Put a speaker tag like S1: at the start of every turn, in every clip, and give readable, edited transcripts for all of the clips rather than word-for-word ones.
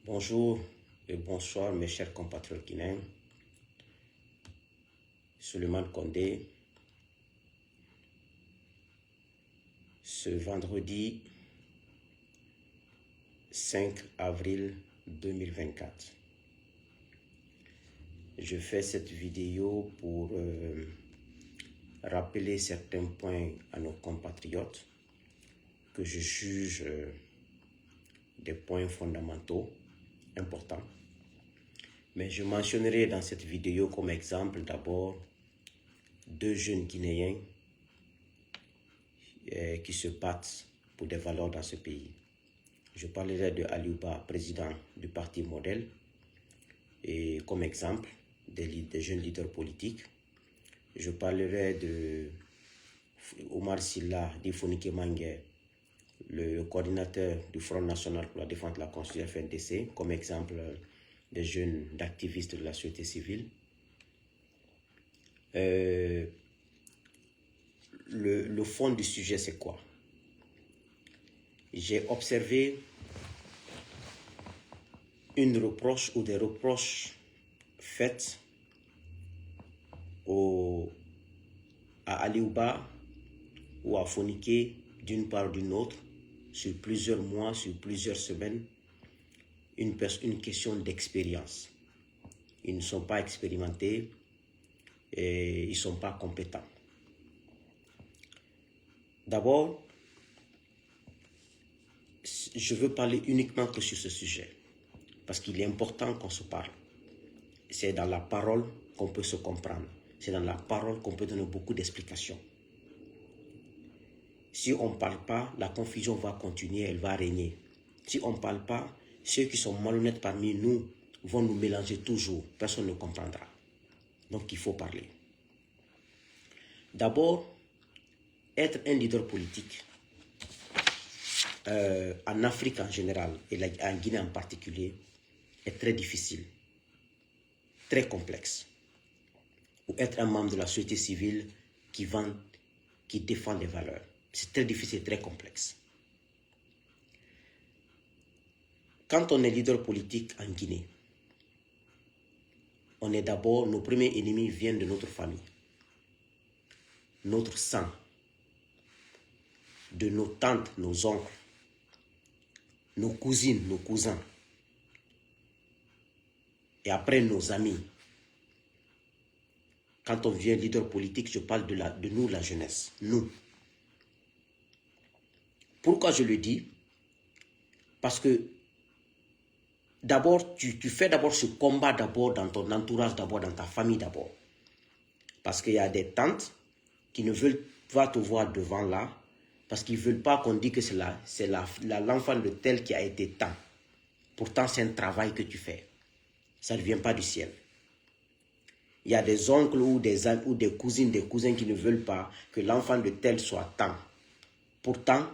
S1: Bonjour et bonsoir mes chers compatriotes guinéens. Souleymane Condé, ce vendredi 5 avril 2024. Je fais cette vidéo pour rappeler certains points à nos compatriotes que je juge des points fondamentaux, importants. Mais je mentionnerai dans cette vidéo comme exemple d'abord deux jeunes Guinéens qui se battent pour des valeurs dans ce pays. Je parlerai de Aliouba, président du parti Modèle, et comme exemple des jeunes leaders politiques. Je parlerai de Omar Silla Difonike Mangué, le coordinateur du Front National pour la défense de la Constitution FNDC, comme exemple des jeunes activistes de la société civile. Le fond du sujet, c'est quoi? J'ai observé une reproche ou des reproches faites à Aliouba ou à Fonike d'une part ou d'une autre, sur plusieurs mois, sur plusieurs semaines, une question d'expérience. Ils ne sont pas expérimentés et ils ne sont pas compétents. D'abord, je veux parler uniquement que sur ce sujet, parce qu'il est important qu'on se parle. C'est dans la parole qu'on peut se comprendre. C'est dans la parole qu'on peut donner beaucoup d'explications. Si on ne parle pas, la confusion va continuer, elle va régner. Si on ne parle pas, ceux qui sont malhonnêtes parmi nous vont nous mélanger toujours. Personne ne comprendra. Donc il faut parler. D'abord, être un leader politique, en Afrique en général et en Guinée en particulier, est très difficile, très complexe. Ou être un membre de la société civile qui défend les valeurs. C'est très difficile, très complexe. Quand on est leader politique en Guinée, on est d'abord, nos premiers ennemis viennent de notre famille, notre sang, de nos tantes, nos oncles, nos cousines, nos cousins, et après nos amis. Quand on devient leader politique, je parle de nous, la jeunesse, nous. Pourquoi je le dis? Parce que d'abord, tu fais d'abord ce combat d'abord dans ton entourage, d'abord dans ta famille d'abord. Parce qu'il y a des tantes qui ne veulent pas te voir devant là, parce qu'ils ne veulent pas qu'on dise que c'est l'enfant de tel qui a été tant. Pourtant, c'est un travail que tu fais. Ça ne vient pas du ciel. Il y a des oncles ou des cousines, des cousins qui ne veulent pas que l'enfant de tel soit tant. Pourtant,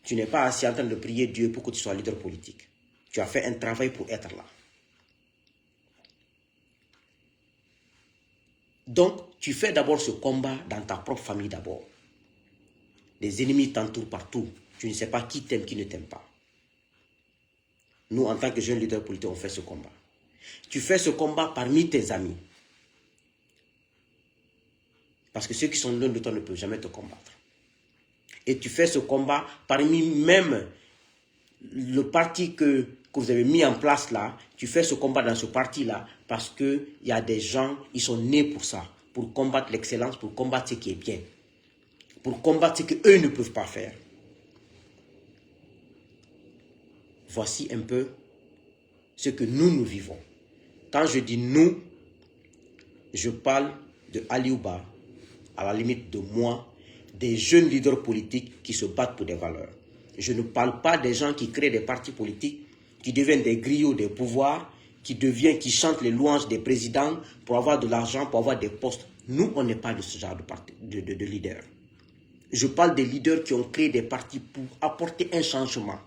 S1: tu n'es pas assis en train de prier Dieu pour que tu sois leader politique. Tu as fait un travail pour être là. Donc, tu fais d'abord ce combat dans ta propre famille d'abord. Les ennemis t'entourent partout. Tu ne sais pas qui t'aime, qui ne t'aime pas. Nous, en tant que jeunes leaders politiques, on fait ce combat. Tu fais ce combat parmi tes amis. Parce que ceux qui sont loin de toi ne peuvent jamais te combattre. Et tu fais ce combat parmi même le parti que vous avez mis en place là. Tu fais ce combat dans ce parti-là parce qu'il y a des gens, ils sont nés pour ça. Pour combattre l'excellence, pour combattre ce qui est bien. Pour combattre ce qu'eux ne peuvent pas faire. Voici un peu ce que nous vivons. Quand je dis nous, je parle de Aliouba, à la limite de moi, des jeunes leaders politiques qui se battent pour des valeurs. Je ne parle pas des gens qui créent des partis politiques, qui deviennent des griots des pouvoirs, qui chantent les louanges des présidents pour avoir de l'argent, pour avoir des postes. Nous, on n'est pas de ce genre de leaders. Je parle des leaders qui ont créé des partis pour apporter un changement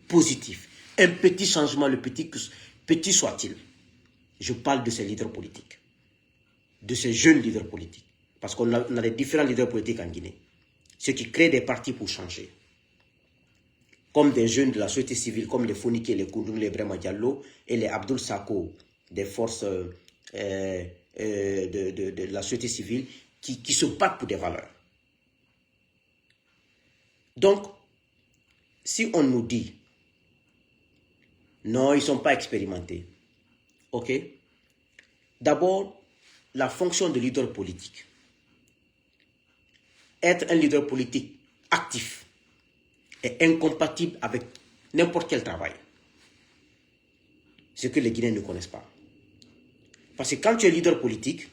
S1: positif. Un petit changement, le petit soit-il. Je parle de ces leaders politiques. De ces jeunes leaders politiques. Parce qu'on a des différents leaders politiques en Guinée. Ceux qui créent des partis pour changer. comme des jeunes de la société civile, comme les Fonike, les Koundoun, les Brema Diallo et les Abdoul Sako, des forces de la société civile, qui se battent pour des valeurs. Donc, si on nous dit, non, ils ne sont pas expérimentés, ok? D'abord, la fonction de leader politique. Être un leader politique actif est incompatible avec n'importe quel travail. Ce que les Guinéens ne connaissent pas. Parce que quand tu es leader politique,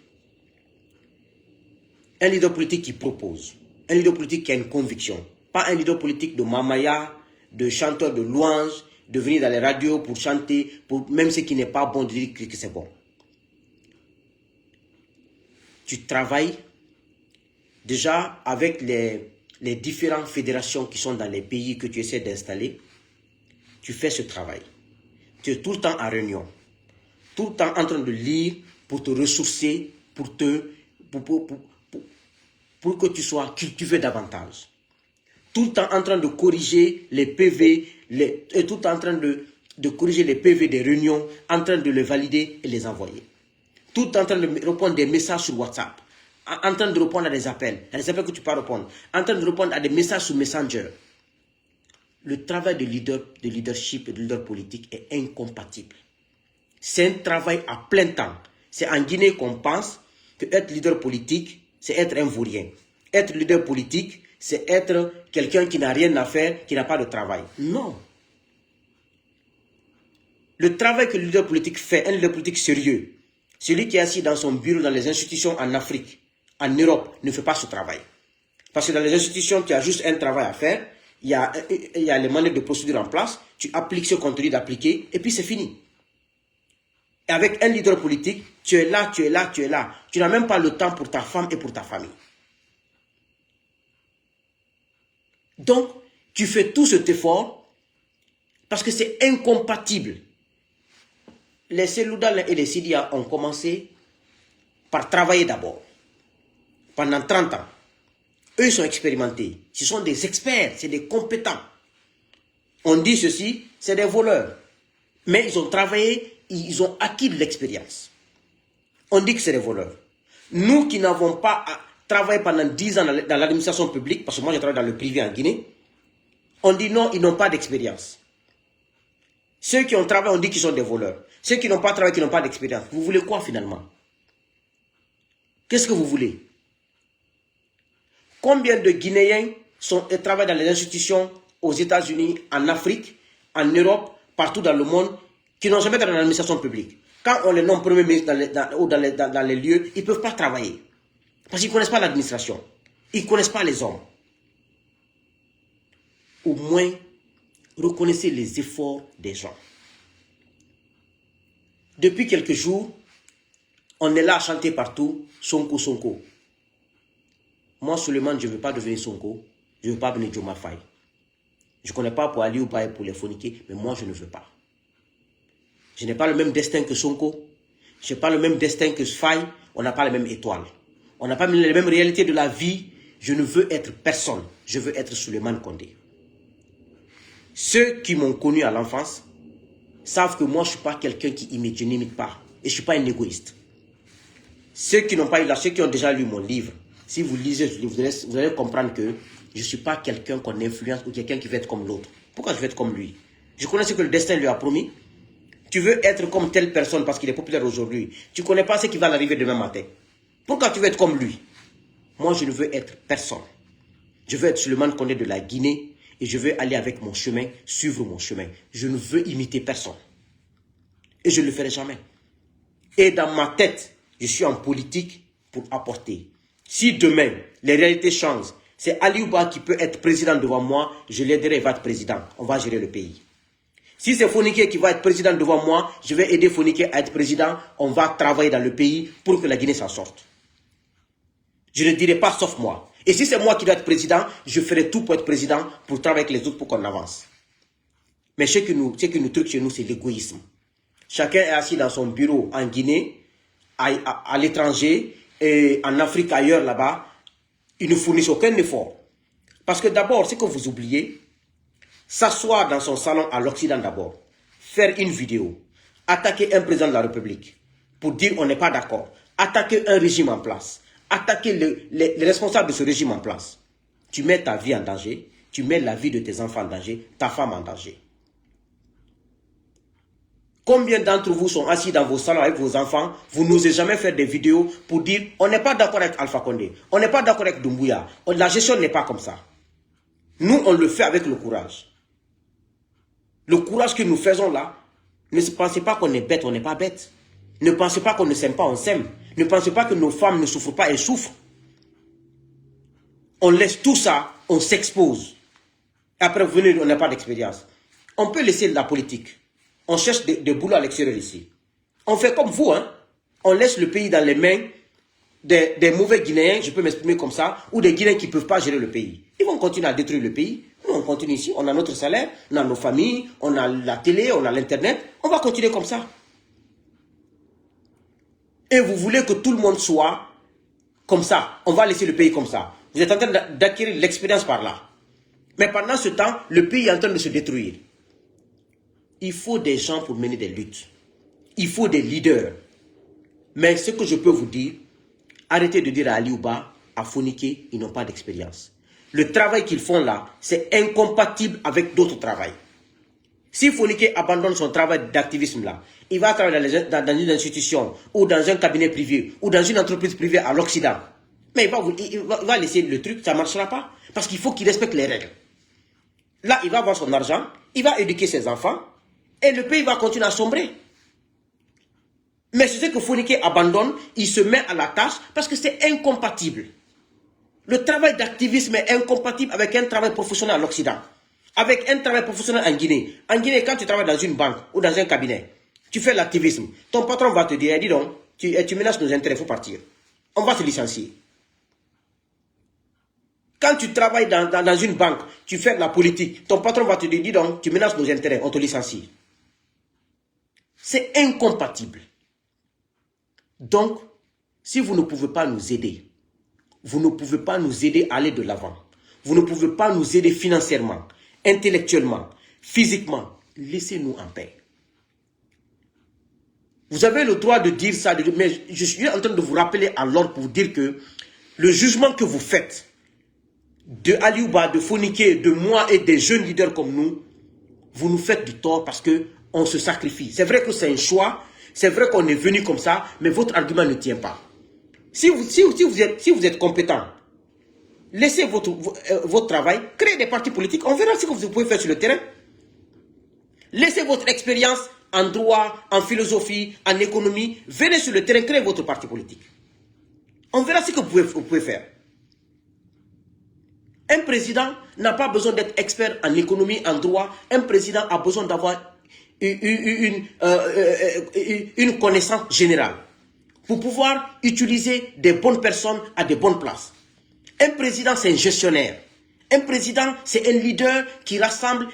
S1: un leader politique qui propose, un leader politique qui a une conviction, pas un leader politique de mamaya, de chanteur de louanges, de venir dans les radios pour chanter, pour même ce qui n'est pas bon, de dire que c'est bon. Tu travailles déjà avec les différentes fédérations qui sont dans les pays que tu essaies d'installer. Tu fais ce travail. Tu es tout le temps en réunion, tout le temps en train de lire pour te ressourcer, pour que tu sois cultivé davantage. Tout le temps en train de corriger les PV, tout le temps en train de corriger les PV des réunions, en train de les valider et les envoyer. Tout le temps en train de répondre des messages sur WhatsApp, en train de répondre à des appels que tu peux répondre, en train de répondre à des messages sur Messenger. Le travail de leadership et de leader politique est incompatible. C'est un travail à plein temps. C'est en Guinée qu'on pense que être leader politique, c'est être un vaurien. Être leader politique, c'est être quelqu'un qui n'a rien à faire, qui n'a pas de travail. Non. Le travail que le leader politique fait, un leader politique sérieux, celui qui est assis dans son bureau dans les institutions en Afrique, en Europe, ne fait pas ce travail. Parce que dans les institutions, tu as juste un travail à faire, il y a les manières de procédure en place, tu appliques ce qu'on te dit d'appliquer, et puis c'est fini. Et avec un leader politique, tu es là, tu es là, tu es là. Tu n'as même pas le temps pour ta femme et pour ta famille. Donc, tu fais tout cet effort parce que c'est incompatible. Les Selouda et les Sidia ont commencé par travailler d'abord, pendant 30 ans. Eux, ils sont expérimentés. Ce sont des experts, c'est des compétents. On dit ceci, c'est des voleurs. Mais ils ont travaillé, ils ont acquis de l'expérience. On dit que c'est des voleurs. Nous qui n'avons pas travaillé pendant 10 ans dans l'administration publique, parce que moi je travaille dans le privé en Guinée, on dit non, ils n'ont pas d'expérience. Ceux qui ont travaillé, on dit qu'ils sont des voleurs. Ceux qui n'ont pas travaillé, qui n'ont pas d'expérience. Vous voulez quoi finalement? Qu'est-ce que vous voulez? Combien de Guinéens travaillent dans les institutions aux États-Unis, en Afrique, en Europe, partout dans le monde, qui n'ont jamais été dans l'administration publique? Quand on les nomme premier ministre dans les lieux, ils ne peuvent pas travailler. Parce qu'ils ne connaissent pas l'administration. Ils ne connaissent pas les hommes. Au moins, reconnaissez les efforts des gens. Depuis quelques jours, on est là à chanter partout, Sonko, Sonko. Moi, Suleiman, je ne veux pas devenir Sonko. Je ne veux pas devenir Joma Faye. Je ne connais pas pour Ali ou pas pour les Fonike, mais moi, je ne veux pas. Je n'ai pas le même destin que Sonko. Je n'ai pas le même destin que Faye. On n'a pas les mêmes étoiles. On n'a pas les mêmes réalités de la vie. Je ne veux être personne. Je veux être Suleiman Kondé. Ceux qui m'ont connu à l'enfance savent que moi, je ne suis pas quelqu'un qui imite. Je n'imite pas. Et je ne suis pas un égoïste. Ceux qui n'ont pas eu là, ceux qui ont déjà lu mon livre, si vous lisez, vous allez comprendre que je ne suis pas quelqu'un qu'on influence ou quelqu'un qui veut être comme l'autre. Pourquoi je veux être comme lui? Je connais ce que le destin lui a promis. Tu veux être comme telle personne parce qu'il est populaire aujourd'hui. Tu ne connais pas ce qui va arriver demain matin. Pourquoi tu veux être comme lui? Moi, je ne veux être personne. Je veux être Suleiman Kondé de la Guinée et je veux aller avec mon chemin, suivre mon chemin. Je ne veux imiter personne. Et je ne le ferai jamais. Et dans ma tête, je suis en politique pour apporter. Si demain, les réalités changent, c'est Ali Ouba qui peut être président devant moi, je l'aiderai, il va être président. On va gérer le pays. Si c'est Fonike qui va être président devant moi, je vais aider Fonike à être président. On va travailler dans le pays pour que la Guinée s'en sorte. Je ne dirai pas sauf moi. Et si c'est moi qui dois être président, je ferai tout pour être président, pour travailler avec les autres pour qu'on avance. Mais ce qui nous truc chez nous, c'est l'égoïsme. Chacun est assis dans son bureau en Guinée, à l'étranger, et en Afrique, ailleurs là-bas. Ils ne fournissent aucun effort. Parce que d'abord, ce que vous oubliez, s'asseoir dans son salon à l'Occident d'abord, faire une vidéo, attaquer un président de la République pour dire on n'est pas d'accord, attaquer un régime en place, attaquer les responsables de ce régime en place, tu mets ta vie en danger, tu mets la vie de tes enfants en danger, ta femme en danger. Combien d'entre vous sont assis dans vos salons avec vos enfants, vous n'osez jamais faire des vidéos pour dire on n'est pas d'accord avec Alpha Condé, on n'est pas d'accord avec Doumbouya, la gestion n'est pas comme ça. Nous, on le fait avec le courage. Le courage que nous faisons là, ne pensez pas qu'on est bête, on n'est pas bête. Ne pensez pas qu'on ne s'aime pas, on s'aime. Ne pensez pas que nos femmes ne souffrent pas, elles souffrent. On laisse tout ça, on s'expose. Après, vous venez, on n'a pas d'expérience. On peut laisser la politique. On cherche des boulots à l'extérieur ici. On fait comme vous, hein. On laisse le pays dans les mains des mauvais Guinéens, je peux m'exprimer comme ça, ou des Guinéens qui ne peuvent pas gérer le pays. Ils vont continuer à détruire le pays. Nous, on continue ici, on a notre salaire, on a nos familles, on a la télé, on a l'internet. On va continuer comme ça. Et vous voulez que tout le monde soit comme ça. On va laisser le pays comme ça. Vous êtes en train d'acquérir l'expérience par là. Mais pendant ce temps, le pays est en train de se détruire. Il faut des gens pour mener des luttes. Il faut des leaders. Mais ce que je peux vous dire, arrêtez de dire à Aliouba, à Fonike, ils n'ont pas d'expérience. Le travail qu'ils font là, c'est incompatible avec d'autres travails. Si Fonike abandonne son travail d'activisme là, il va travailler dans une institution, ou dans un cabinet privé, ou dans une entreprise privée à l'Occident. Mais il va laisser le truc, ça ne marchera pas. Parce qu'il faut qu'il respecte les règles. Là, il va avoir son argent, il va éduquer ses enfants, et le pays va continuer à sombrer. Mais c'est ce que Fonike abandonne, il se met à la tâche parce que c'est incompatible. Le travail d'activisme est incompatible avec un travail professionnel à l'Occident. Avec un travail professionnel en Guinée. En Guinée, quand tu travailles dans une banque ou dans un cabinet, tu fais l'activisme. Ton patron va te dire, dis donc, tu menaces nos intérêts, il faut partir. On va te licencier. Quand tu travailles dans une banque, tu fais de la politique, ton patron va te dire, dis donc, tu menaces nos intérêts, on te licencie. C'est incompatible. Donc, si vous ne pouvez pas nous aider, vous ne pouvez pas nous aider à aller de l'avant, vous ne pouvez pas nous aider financièrement, intellectuellement, physiquement, laissez-nous en paix. Vous avez le droit de dire ça, mais je suis en train de vous rappeler à l'ordre pour vous dire que le jugement que vous faites de Aliouba, de Fonike, de moi et des jeunes leaders comme nous, vous nous faites du tort parce qu'on se sacrifie. C'est vrai que c'est un choix, c'est vrai qu'on est venu comme ça, mais votre argument ne tient pas. Si vous êtes compétent, laissez votre travail, créez des partis politiques, on verra ce que vous pouvez faire sur le terrain. Laissez votre expérience en droit, en philosophie, en économie, venez sur le terrain, créez votre parti politique. On verra ce que vous pouvez faire. Un président n'a pas besoin d'être expert en économie, en droit. Un président a besoin d'avoir une connaissance générale pour pouvoir utiliser des bonnes personnes à des bonnes places. Un président, c'est un gestionnaire. Un président, c'est un leader qui rassemble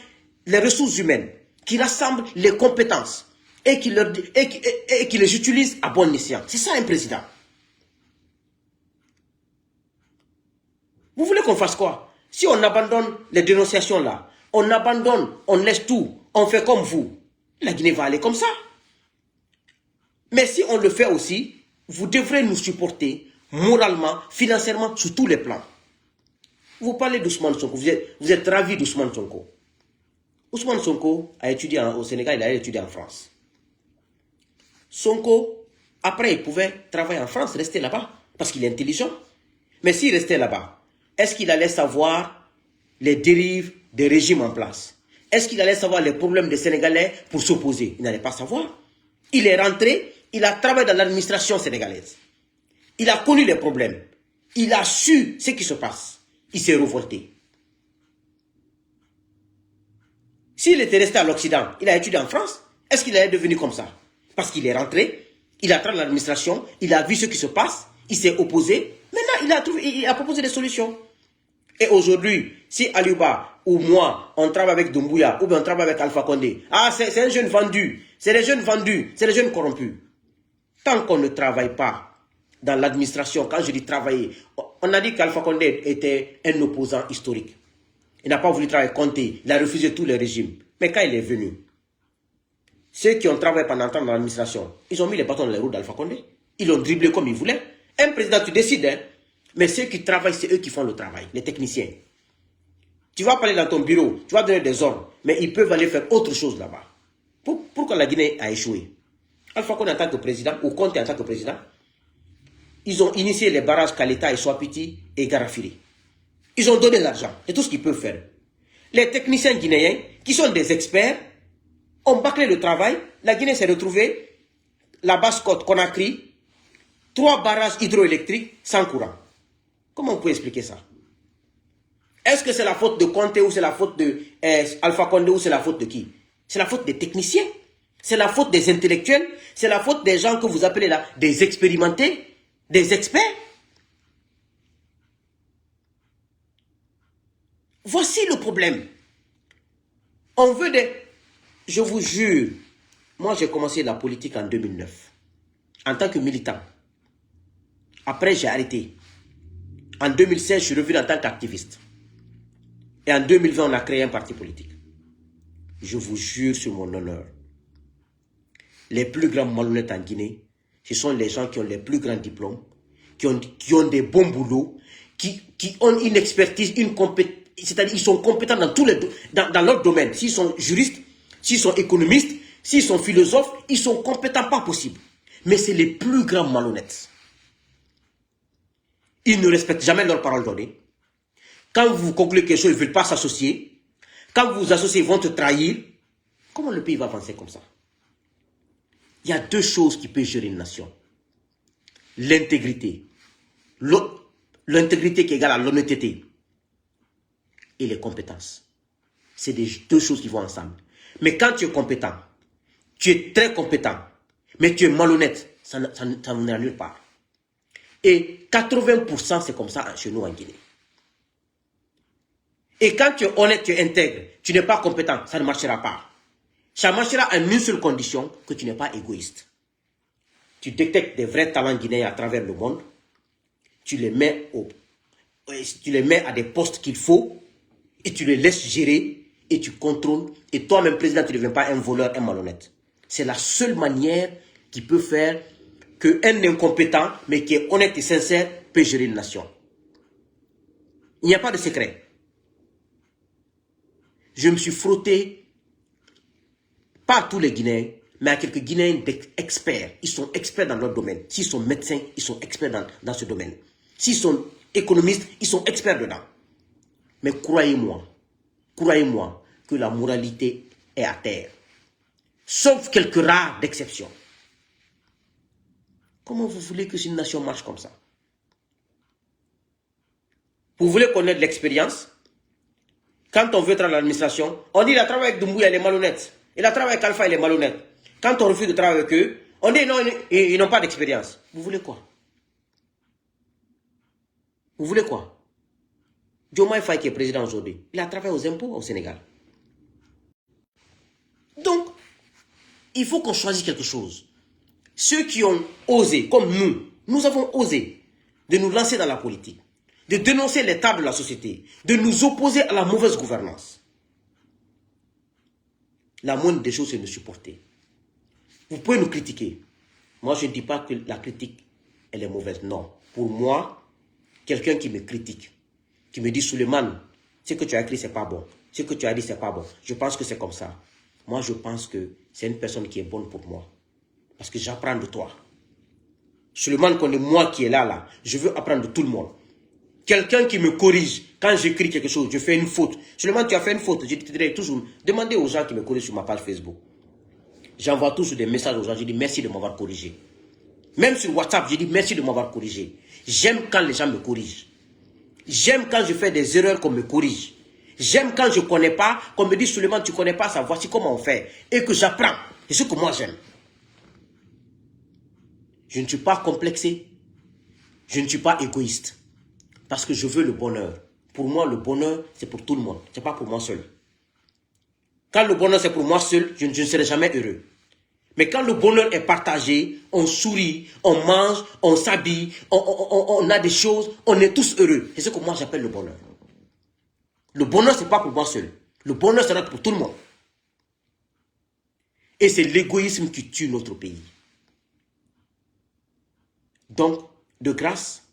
S1: les ressources humaines, qui rassemble les compétences et qui les utilise à bon escient. C'est ça un président. Vous voulez qu'on fasse quoi? Si on abandonne les dénonciations là, on abandonne, on laisse tout, on fait comme vous, la Guinée va aller comme ça. Mais si on le fait aussi, vous devrez nous supporter moralement, financièrement, sur tous les plans. Vous parlez d'Ousmane Sonko, vous êtes ravi d'Ousmane Sonko. Ousmane Sonko a étudié au Sénégal, il a étudié en France. Sonko, après, il pouvait travailler en France, rester là-bas, parce qu'il est intelligent. Mais s'il restait là-bas, est-ce qu'il allait savoir les dérives des régimes en place? Est-ce qu'il allait savoir les problèmes des Sénégalais pour s'opposer? Il n'allait pas savoir. Il est rentré, il a travaillé dans l'administration sénégalaise. Il a connu les problèmes. Il a su ce qui se passe. Il s'est révolté. S'il était resté à l'Occident, il a étudié en France, est-ce qu'il allait devenir comme ça? Parce qu'il est rentré, il a travaillé dans l'administration, il a vu ce qui se passe, il s'est opposé. Maintenant, il a proposé des solutions. Et aujourd'hui, si Aliouba ou moi, on travaille avec Doumbouya ou bien on travaille avec Alpha Condé, ah, c'est un jeune vendu, c'est les jeunes vendus, c'est les jeunes corrompus. Tant qu'on ne travaille pas dans l'administration, quand je dis travailler, on a dit qu'Alpha Condé était un opposant historique. Il n'a pas voulu travailler avec Conté. Il a refusé tous les régimes. Mais quand il est venu, ceux qui ont travaillé pendant longtemps dans l'administration, ils ont mis les bâtons dans les roues d'Alpha Condé. Ils l'ont dribblé comme ils voulaient. Un président, tu décides, hein. Mais ceux qui travaillent, c'est eux qui font le travail, les techniciens. Tu vas parler dans ton bureau, tu vas donner des ordres, mais ils peuvent aller faire autre chose là-bas. Pourquoi la Guinée a échoué? Alpha Condé en tant que président, ou Conté en tant que président, ils ont initié les barrages Kaleta et Swapiti et Garafiri. Ils ont donné l'argent, c'est tout ce qu'ils peuvent faire. Les techniciens guinéens, qui sont des experts, ont bâclé le travail. La Guinée s'est retrouvée, la Basse-Côte, Conakry, 3 barrages hydroélectriques sans courant. Comment on peut expliquer ça? Est-ce que c'est la faute de Conté ou c'est la faute de Alpha Condé ou c'est la faute de qui? C'est la faute des techniciens. C'est la faute des intellectuels. C'est la faute des gens que vous appelez là des expérimentés, des experts. Voici le problème. On veut des... Je vous jure, moi j'ai commencé la politique en 2009, en tant que militant. Après j'ai arrêté. En 2016, je suis revenu en tant qu'activiste. Et en 2020, on a créé un parti politique. Je vous jure sur mon honneur, les plus grands malhonnêtes en Guinée, ce sont les gens qui ont les plus grands diplômes, qui ont des bons boulots, qui ont une expertise, une compétence. C'est-à-dire qu'ils sont compétents dans leur domaine. S'ils sont juristes, s'ils sont économistes, s'ils sont philosophes, ils sont compétents pas possible. Mais c'est les plus grands malhonnêtes. Ils ne respectent jamais leurs paroles données. Quand vous concluez quelque chose, ils ne veulent pas s'associer. Quand vous vous associez, ils vont te trahir. Comment le pays va avancer comme ça? Il y a 2 choses qui peuvent gérer une nation. L'intégrité. L'intégrité qui est égale à l'honnêteté. Et les compétences. C'est 2 choses qui vont ensemble. Mais quand tu es compétent, tu es très compétent, mais tu es malhonnête, ça ne va nulle part. Et 80% c'est comme ça chez nous en Guinée. Et quand tu es honnête, tu es intègre, tu n'es pas compétent, ça ne marchera pas. Ça marchera en une seule condition, que tu n'es pas égoïste. Tu détectes des vrais talents guinéens à travers le monde, tu les mets à des postes qu'il faut, et tu les laisses gérer, et tu contrôles, et toi-même, président, tu ne deviens pas un voleur, un malhonnête. C'est la seule manière qui peut faire qu'un incompétent, mais qui est honnête et sincère, peut gérer une nation. Il n'y a pas de secret. Je me suis frotté, pas à tous les Guinéens, mais à quelques Guinéens experts. Ils sont experts dans leur domaine. S'ils sont médecins, ils sont experts dans ce domaine. S'ils sont économistes, ils sont experts dedans. Mais croyez-moi que la moralité est à terre. Sauf quelques rares d'exceptions. Comment vous voulez que une nation marche comme ça? Vous voulez connaître l'expérience? Quand on veut travailler à l'administration, on dit qu'il a travaillé avec Doumbouya, il est malhonnête. Il a travaillé avec Alpha, il est malhonnête. Quand on refuse de travailler avec eux, on dit non, ils n'ont pas d'expérience. Vous voulez quoi? Vous voulez quoi? Diomaye Faye qui est président aujourd'hui, il a travaillé aux impôts au Sénégal. Donc, il faut qu'on choisisse quelque chose. Ceux qui ont osé, comme nous avons osé de nous lancer dans la politique, de dénoncer l'état de la société, de nous opposer à la mauvaise gouvernance. La moindre des choses, c'est de nous supporter. Vous pouvez nous critiquer. Moi, je ne dis pas que la critique, elle est mauvaise. Non. Pour moi, quelqu'un qui me critique, qui me dit, Souleymane, ce que tu as écrit, c'est pas bon. Ce que tu as dit, c'est pas bon. Je pense que c'est comme ça. Moi, je pense que c'est une personne qui est bonne pour moi. Parce que j'apprends de toi. Souleymane connaît moi qui est là. Je veux apprendre de tout le monde. Quelqu'un qui me corrige, quand j'écris quelque chose, je fais une faute. Souleymane, tu as fait une faute. Je dirais toujours, demandez aux gens qui me corrigent sur ma page Facebook. J'envoie toujours des messages aux gens, je dis merci de m'avoir corrigé. Même sur WhatsApp, je dis merci de m'avoir corrigé. J'aime quand les gens me corrigent. J'aime quand je fais des erreurs qu'on me corrige. J'aime quand je ne connais pas, qu'on me dit Souleymane, tu ne connais pas ça, voici comment on fait. Et que j'apprends. C'est ce que moi j'aime. Je ne suis pas complexé. Je ne suis pas égoïste. Parce que je veux le bonheur. Pour moi, le bonheur, c'est pour tout le monde. Ce n'est pas pour moi seul. Quand le bonheur, c'est pour moi seul, je ne serai jamais heureux. Mais quand le bonheur est partagé, on sourit, on mange, on s'habille, on a des choses, on est tous heureux. C'est ce que moi j'appelle le bonheur. Le bonheur, ce n'est pas pour moi seul. Le bonheur sera pour tout le monde. Et c'est l'égoïsme qui tue notre pays. Donc, de grâce,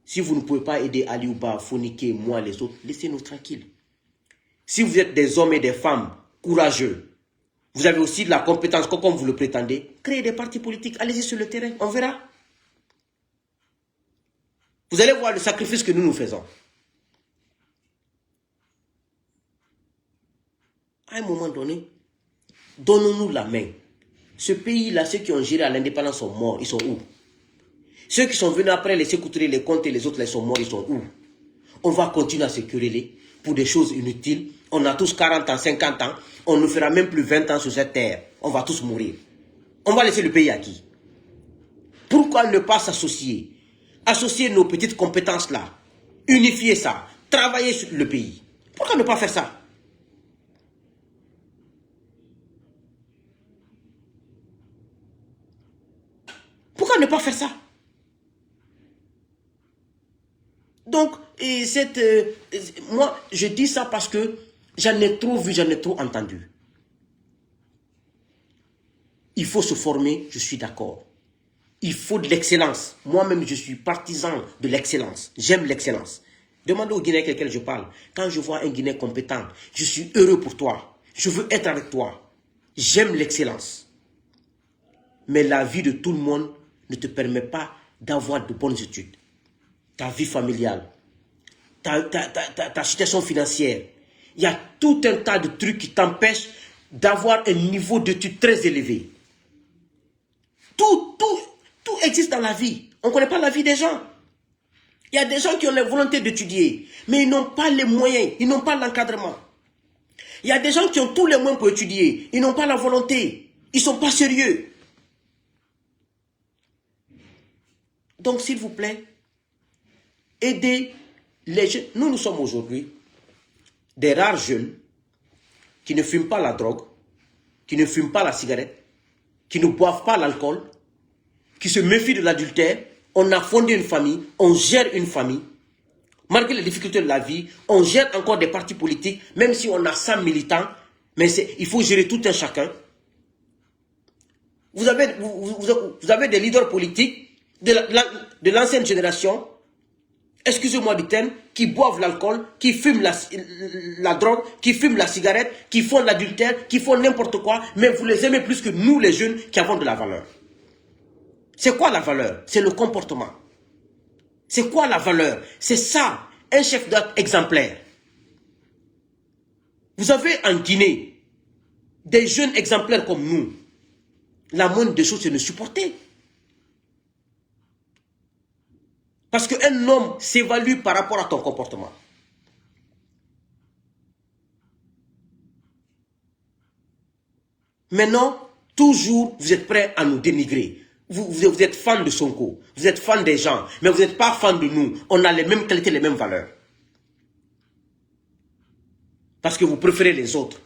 S1: si vous ne pouvez pas aider Aliouba, Fonike, moi, les autres, laissez-nous tranquilles. Si vous êtes des hommes et des femmes courageux, vous avez aussi de la compétence, comme vous le prétendez, créez des partis politiques, allez-y sur le terrain, on verra. Vous allez voir le sacrifice que nous faisons. À un moment donné, donnons-nous la main. Ce pays-là, ceux qui ont géré à l'indépendance sont morts, ils sont où? Ceux qui sont venus après laisser coûter les comptes et les autres, ils sont morts, ils sont où? On va continuer à se quereller pour des choses inutiles. On a tous 40 ans, 50 ans. On ne fera même plus 20 ans sur cette terre. On va tous mourir. On va laisser le pays à qui? Pourquoi ne pas s'associer? Associer nos petites compétences là. Unifier ça. Travailler sur le pays. Pourquoi ne pas faire ça? Pourquoi ne pas faire ça? Donc, moi, je dis ça parce que j'en ai trop vu, j'en ai trop entendu. Il faut se former, je suis d'accord. Il faut de l'excellence. Moi-même, je suis partisan de l'excellence. J'aime l'excellence. Demandez aux Guinéens avec lesquels je parle. Quand je vois un Guinéen compétent, je suis heureux pour toi. Je veux être avec toi. J'aime l'excellence. Mais la vie de tout le monde ne te permet pas d'avoir de bonnes études. Ta vie familiale, ta situation financière. Il y a tout un tas de trucs qui t'empêchent d'avoir un niveau d'études très élevé. Tout existe dans la vie. On ne connaît pas la vie des gens. Il y a des gens qui ont la volonté d'étudier, mais ils n'ont pas les moyens, ils n'ont pas l'encadrement. Il y a des gens qui ont tous les moyens pour étudier, ils n'ont pas la volonté, ils ne sont pas sérieux. Donc, s'il vous plaît, aidez les jeunes. Nous sommes aujourd'hui des rares jeunes qui ne fument pas la drogue, qui ne fument pas la cigarette, qui ne boivent pas l'alcool, qui se méfient de l'adultère. On a fondé une famille, on gère une famille. Malgré les difficultés de la vie, on gère encore des partis politiques, même si on a 100 militants, mais il faut gérer tout un chacun. Vous avez des leaders politiques de l'ancienne génération, excusez-moi du terme, qui boivent l'alcool, qui fument la drogue, qui fument la cigarette, qui font l'adultère, qui font n'importe quoi, mais vous les aimez plus que nous les jeunes qui avons de la valeur. C'est quoi la valeur? C'est le comportement. C'est quoi la valeur? C'est ça, un chef d'État exemplaire. Vous avez en Guinée des jeunes exemplaires comme nous. La moindre des choses, c'est de supporter. Parce qu'un homme s'évalue par rapport à ton comportement. Maintenant, toujours, vous êtes prêts à nous dénigrer. Vous êtes fan de Sonko, vous êtes fan des gens, mais vous n'êtes pas fan de nous. On a les mêmes qualités, les mêmes valeurs. Parce que vous préférez les autres.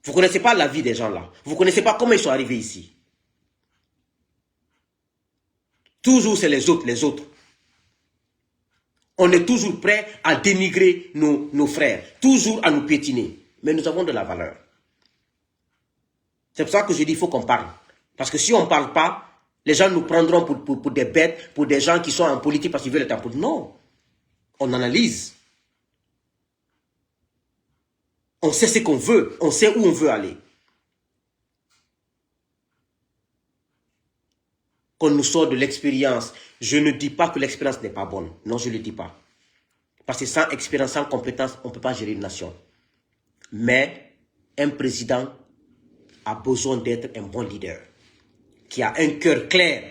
S1: Vous ne connaissez pas la vie des gens là. Vous ne connaissez pas comment ils sont arrivés ici. Toujours c'est les autres, les autres. On est toujours prêt à dénigrer nos frères. Toujours à nous piétiner. Mais nous avons de la valeur. C'est pour ça que je dis qu'il faut qu'on parle. Parce que si on ne parle pas, les gens nous prendront pour des bêtes, pour des gens qui sont en politique parce qu'ils veulent être en politique. Non. On analyse. On sait ce qu'on veut. On sait où on veut aller. Qu'on nous sort de l'expérience. Je ne dis pas que l'expérience n'est pas bonne. Non, je ne le dis pas. Parce que sans expérience, sans compétence, on ne peut pas gérer une nation. Mais un président a besoin d'être un bon leader. Qui a un cœur clair.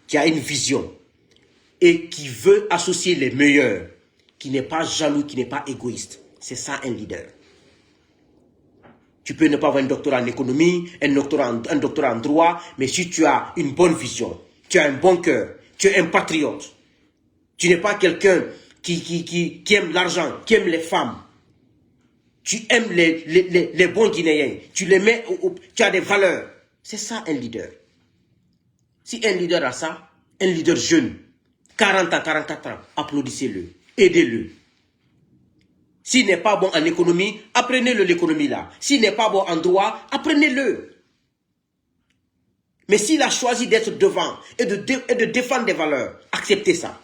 S1: Qui a une vision. Et qui veut associer les meilleurs. Qui n'est pas jaloux, qui n'est pas égoïste. C'est ça un leader. Tu peux ne pas avoir un doctorat en économie, un doctorat en droit, mais si tu as une bonne vision, tu as un bon cœur, tu es un patriote, tu n'es pas quelqu'un qui aime l'argent, qui aime les femmes, tu aimes les bons Guinéens, tu les mets, tu as des valeurs. C'est ça un leader. Si un leader a ça, un leader jeune, 40 ans, 44 ans, applaudissez-le, aidez-le. S'il n'est pas bon en économie, apprenez-le l'économie là. S'il n'est pas bon en droit, apprenez-le. Mais s'il a choisi d'être devant et de défendre des valeurs, acceptez ça.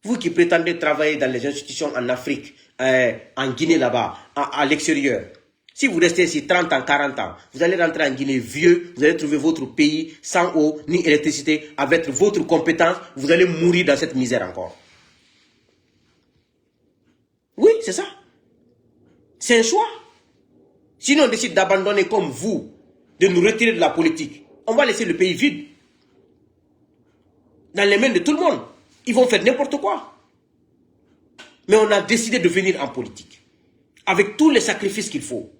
S1: Vous qui prétendez travailler dans les institutions en Afrique, en Guinée là-bas, à l'extérieur, si vous restez ici 30 ans, 40 ans, vous allez rentrer en Guinée vieux, vous allez trouver votre pays sans eau ni électricité, avec votre compétence, vous allez mourir dans cette misère encore. Oui, c'est ça. C'est un choix. Sinon, on décide d'abandonner comme vous, de nous retirer de la politique. On va laisser le pays vide. Dans les mains de tout le monde. Ils vont faire n'importe quoi. Mais on a décidé de venir en politique. Avec tous les sacrifices qu'il faut.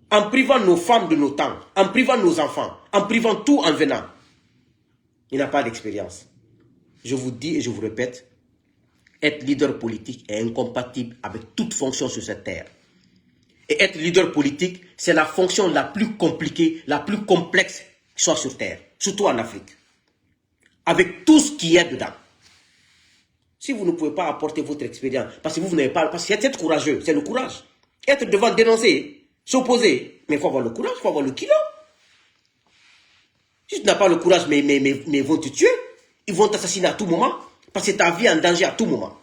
S1: En privant nos femmes de nos temps. En privant nos enfants. En privant tout en venant. Il n'a pas d'expérience. Je vous dis et je vous répète. Être leader politique est incompatible avec toute fonction sur cette terre. Et être leader politique, c'est la fonction la plus compliquée, la plus complexe qui soit sur terre. Surtout en Afrique. Avec tout ce qui est dedans. Si vous ne pouvez pas apporter votre expérience, parce que vous n'avez pas, parce que c'est être courageux, c'est le courage. Être devant, dénoncer, s'opposer, mais il faut avoir le courage, il faut avoir le kilo. Si tu n'as pas le courage, mais ils vont te tuer, ils vont t'assassiner à tout moment, parce que ta vie est en danger à tout moment.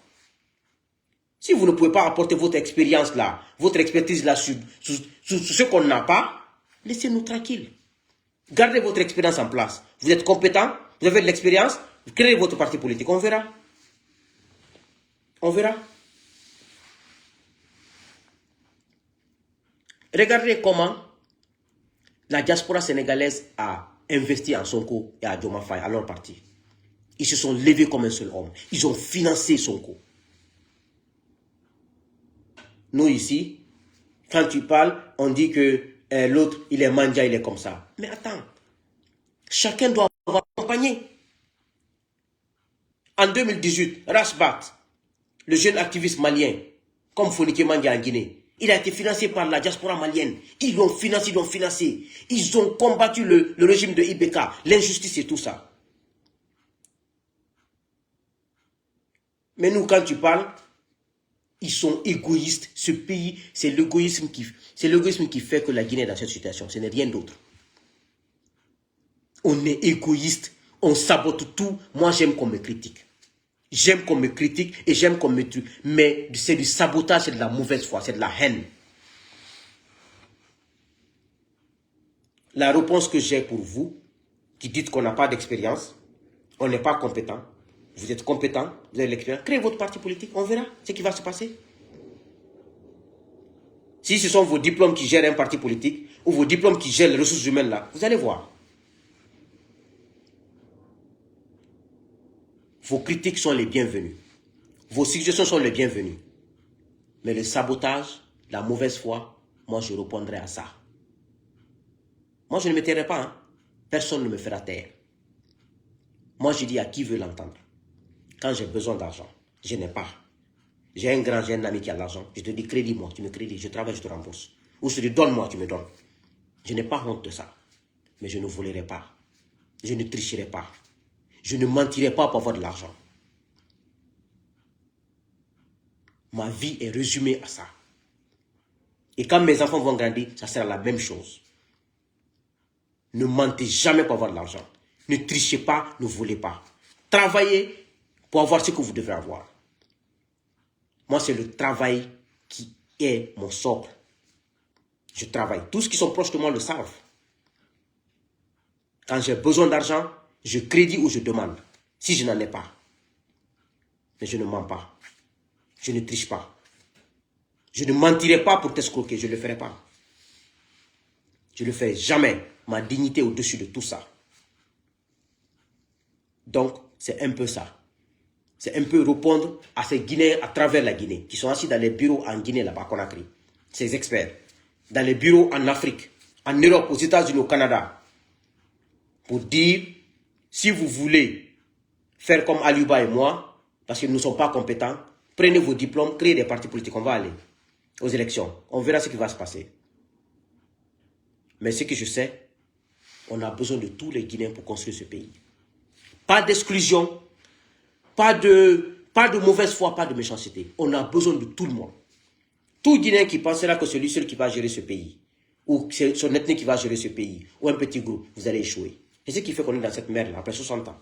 S1: Si vous ne pouvez pas apporter votre expérience là, votre expertise là sur ce qu'on n'a pas, laissez-nous tranquilles. Gardez votre expérience en place. Vous êtes compétent, vous avez de l'expérience, vous créez votre parti politique. On verra. On verra. Regardez comment la diaspora sénégalaise a investi en Sonko et à Diomaye Faye, à leur parti. Ils se sont levés comme un seul homme. Ils ont financé Sonko. Nous ici, quand tu parles, on dit que l'autre, il est mandia, il est comme ça. Mais attends, chacun doit avoir accompagné. En 2018, Rashbat, le jeune activiste malien, comme Fonike Mandia en Guinée, il a été financé par la diaspora malienne. Ils l'ont financé, ils l'ont financé. Ils ont combattu le régime de Ibeka, l'injustice et tout ça. Mais nous, quand tu parles, ils sont égoïstes. Ce pays, c'est l'égoïsme qui fait que la Guinée est dans cette situation. Ce n'est rien d'autre. On est égoïste. On sabote tout. Moi, j'aime qu'on me critique. J'aime qu'on me critique et j'aime qu'on me tue. Mais c'est du sabotage, c'est de la mauvaise foi, c'est de la haine. La réponse que j'ai pour vous, qui dites qu'on n'a pas d'expérience, on n'est pas compétent. Vous êtes compétent, vous avez l'expérience. Créez votre parti politique, on verra ce qui va se passer. Si ce sont vos diplômes qui gèrent un parti politique, ou vos diplômes qui gèrent les ressources humaines là, vous allez voir. Vos critiques sont les bienvenues. Vos suggestions sont les bienvenues. Mais le sabotage, la mauvaise foi, moi je répondrai à ça. Moi je ne me tairai pas. Hein. Personne ne me fera taire. Moi je dis à qui veut l'entendre. Quand j'ai besoin d'argent, je n'ai pas. J'ai un ami qui a l'argent. Je te dis crédit-moi, tu me crédis, je travaille, je te rembourse. Ou je te dis donne-moi, tu me donnes. Je n'ai pas honte de ça. Mais je ne volerai pas. Je ne tricherai pas. Je ne mentirai pas pour avoir de l'argent. Ma vie est résumée à ça. Et quand mes enfants vont grandir, ça sera la même chose. Ne mentez jamais pour avoir de l'argent. Ne trichez pas, ne volez pas. Travaillez pour avoir ce que vous devez avoir. Moi, c'est le travail qui est mon socle. Je travaille. Tous ceux qui sont proches de moi le savent. Quand j'ai besoin d'argent, je crédite ou je demande. Si je n'en ai pas. Mais je ne mens pas. Je ne triche pas. Je ne mentirai pas pour t'escroquer. Je ne le ferai pas. Je ne le ferai jamais. Ma dignité est au-dessus de tout ça. Donc, c'est un peu ça. C'est un peu répondre à ces Guinéens à travers la Guinée, qui sont assis dans les bureaux en Guinée, là-bas, à Conakry. Ces experts. Dans les bureaux en Afrique, en Europe, aux États-Unis, au Canada. Pour dire, si vous voulez faire comme Aliouba et moi, parce que nous ne sommes pas compétents, prenez vos diplômes, créez des partis politiques. On va aller aux élections. On verra ce qui va se passer. Mais ce que je sais, on a besoin de tous les Guinéens pour construire ce pays. pas d'exclusion, pas de mauvaise foi, pas de méchanceté. On a besoin de tout le monde. Tout Guinéen qui pensera que c'est lui seul qui va gérer ce pays, ou c'est son ethnie qui va gérer ce pays, ou un petit groupe, vous allez échouer. C'est ce qui fait qu'on est dans cette merde-là, après 60 ans.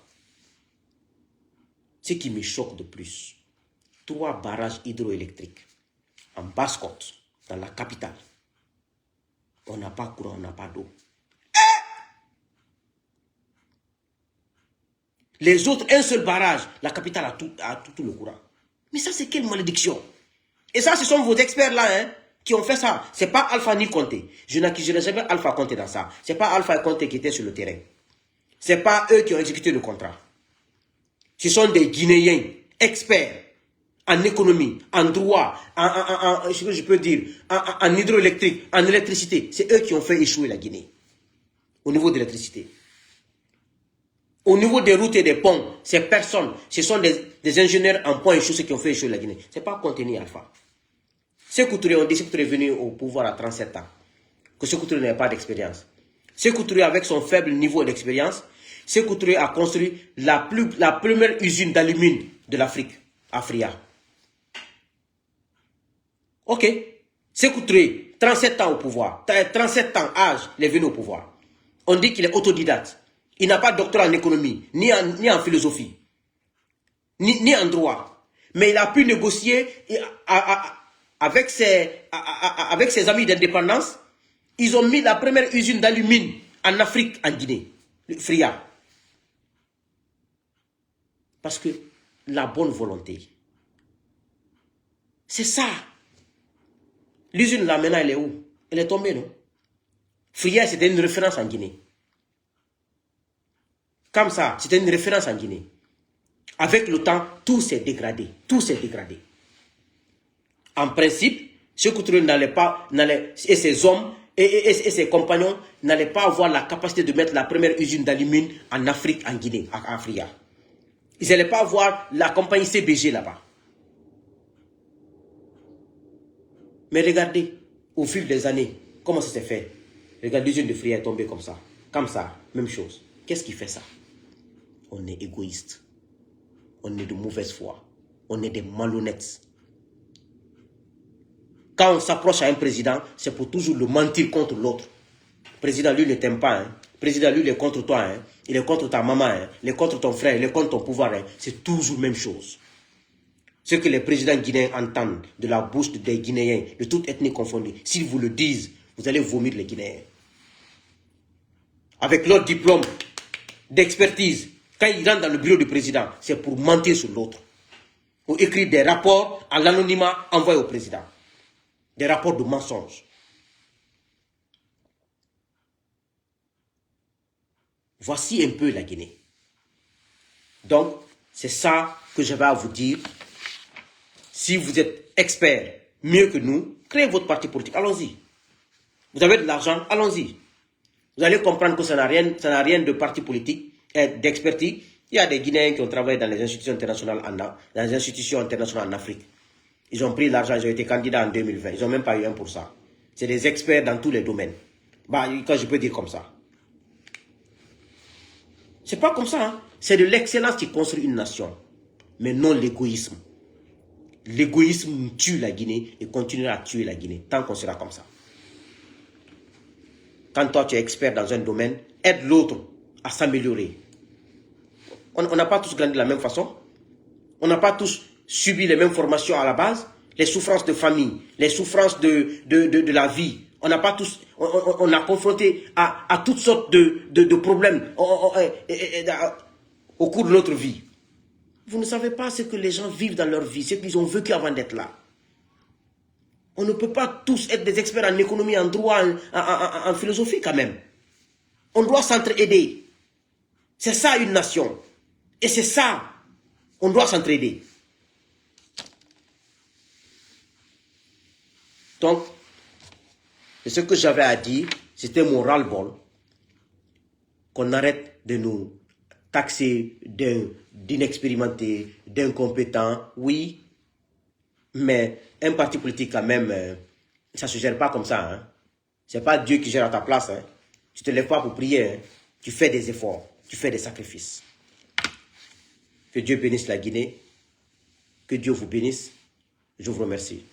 S1: Ce qui me choque de plus, 3 barrages hydroélectriques en Basse-Côte, dans la capitale. On n'a pas courant, on n'a pas d'eau. Les autres, un seul barrage, la capitale a tout le courant. Mais ça, c'est quelle malédiction? Et ça, ce sont vos experts-là, hein, qui ont fait ça. Ce n'est pas Alpha ni Conté. Je n'accuserai jamais Alpha Conté dans ça. Ce n'est pas Alpha et Conté qui étaient sur le terrain. Ce n'est pas eux qui ont exécuté le contrat. Ce sont des Guinéens experts en économie, en droit, je peux dire, en hydroélectrique, en électricité. C'est eux qui ont fait échouer la Guinée au niveau de l'électricité. Au niveau des routes et des ponts, ces personnes, ce sont des ingénieurs en point et chaussée qui ont fait échouer la Guinée. Ce n'est pas contenu Alpha. Sékou Touré, on dit que Sékou Touré est venu au pouvoir à 37 ans. Que Sékou Touré n'avait pas d'expérience. Sékou Touré, avec son faible niveau d'expérience, Sékou Touré a construit la première usine d'alumine de l'Afrique, Afria. Ok. Sékou Touré, 37 ans au pouvoir, 37 ans âge, il est venu au pouvoir. On dit qu'il est autodidacte. Il n'a pas de doctorat en économie, ni en philosophie, ni en droit. Mais il a pu négocier avec ses amis d'indépendance. Ils ont mis la première usine d'alumine en Afrique, en Guinée, le Fria. Parce que la bonne volonté, c'est ça. L'usine là maintenant, elle est où? Elle est tombée, non? Fria, c'était une référence en Guinée. Comme ça, c'était une référence en Guinée. Avec le temps, tout s'est dégradé. Tout s'est dégradé. En principe, Sékou Touré et ses hommes et ses compagnons n'allaient pas avoir la capacité de mettre la première usine d'alumine en Afrique, en Guinée, à Fria. Ils n'allaient pas avoir la compagnie CBG là-bas. Mais regardez, au fil des années, comment ça s'est fait. Regardez, l'usine de Fria est tombée comme ça. Comme ça, même chose. Qu'est-ce qui fait ça? On est égoïste. On est de mauvaise foi. On est des malhonnêtes. Quand on s'approche à un président, c'est pour toujours le mentir contre l'autre. Le président, lui, ne t'aime pas. Hein. Le président, lui, il est contre toi. Hein. Il est contre ta maman. Hein. Il est contre ton frère. Il est contre ton pouvoir. Hein. C'est toujours la même chose. Ce que les présidents guinéens entendent de la bouche des Guinéens, de toute ethnie confondue, s'ils vous le disent, vous allez vomir les Guinéens. Avec leur diplôme d'expertise, quand ils rentrent dans le bureau du président, c'est pour mentir sur l'autre. Ou écrire des rapports à l'anonymat envoyés au président. Des rapports de mensonges. Voici un peu la Guinée. Donc, c'est ça que j'avais à vous dire. Si vous êtes expert mieux que nous, créez votre parti politique. Allons-y. Vous avez de l'argent, allons-y. Vous allez comprendre que ça n'a rien de parti politique, d'expertise. Il y a des Guinéens qui ont travaillé dans les institutions internationales en Afrique. Ils ont pris l'argent, ils ont été candidats en 2020. Ils n'ont même pas eu 1%. C'est des experts dans tous les domaines. Bah, quand je peux dire comme ça. C'est pas comme ça. Hein? C'est de l'excellence qui construit une nation. Mais non l'égoïsme. L'égoïsme tue la Guinée et continuera à tuer la Guinée tant qu'on sera comme ça. Quand toi tu es expert dans un domaine, aide l'autre à s'améliorer. On n'a pas tous grandi de la même façon. On n'a pas tous subi les mêmes formations à la base. Les souffrances de famille, les souffrances de la vie. On n'a pas tous, on a confronté à toutes sortes de problèmes au cours de notre vie. Vous ne savez pas ce que les gens vivent dans leur vie, ce qu'ils ont vécu avant d'être là. On ne peut pas tous être des experts en économie, en droit, en philosophie quand même. On doit s'entraider. C'est ça une nation. Et c'est ça, on doit s'entraider. Donc, c'est ce que j'avais à dire, c'était mon ras-le-bol. Qu'on arrête de nous taxer d'inexpérimentés, d'incompétents, oui, mais un parti politique quand même, ça ne se gère pas comme ça. Hein. Ce n'est pas Dieu qui gère à ta place. Hein. Tu ne te lèves pas pour prier, hein. Tu fais des efforts, tu fais des sacrifices. Que Dieu bénisse la Guinée. Que Dieu vous bénisse. Je vous remercie.